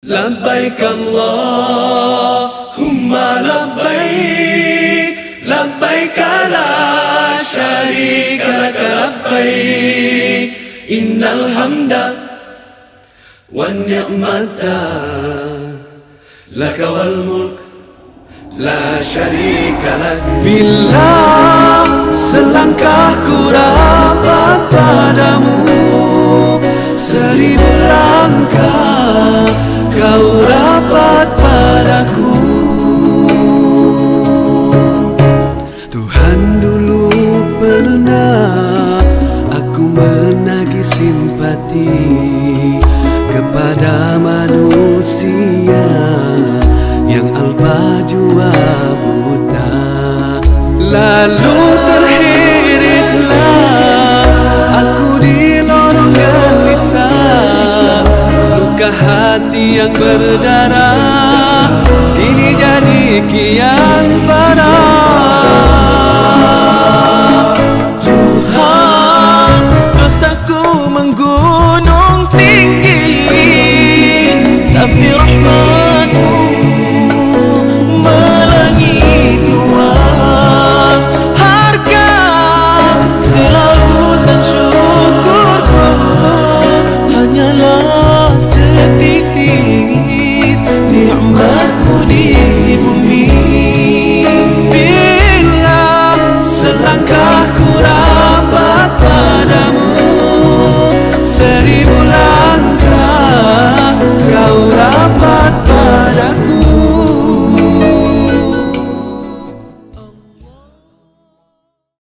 Labbaik Allahumma labbaik, labbaik la syarika laka labbaik, innal hamda wan ni'mata laka wal mulk la syarika lak. Bila selangkah ku dapat padamu, 1000 langkah kau dapat padaku. Tuhan, dulu pernah aku menagih simpati kepada manusia yang alpa jua buta. Lalu terhiritlah aku di lorong gelisah, luka hati yang berdarah kini jadi kian parah.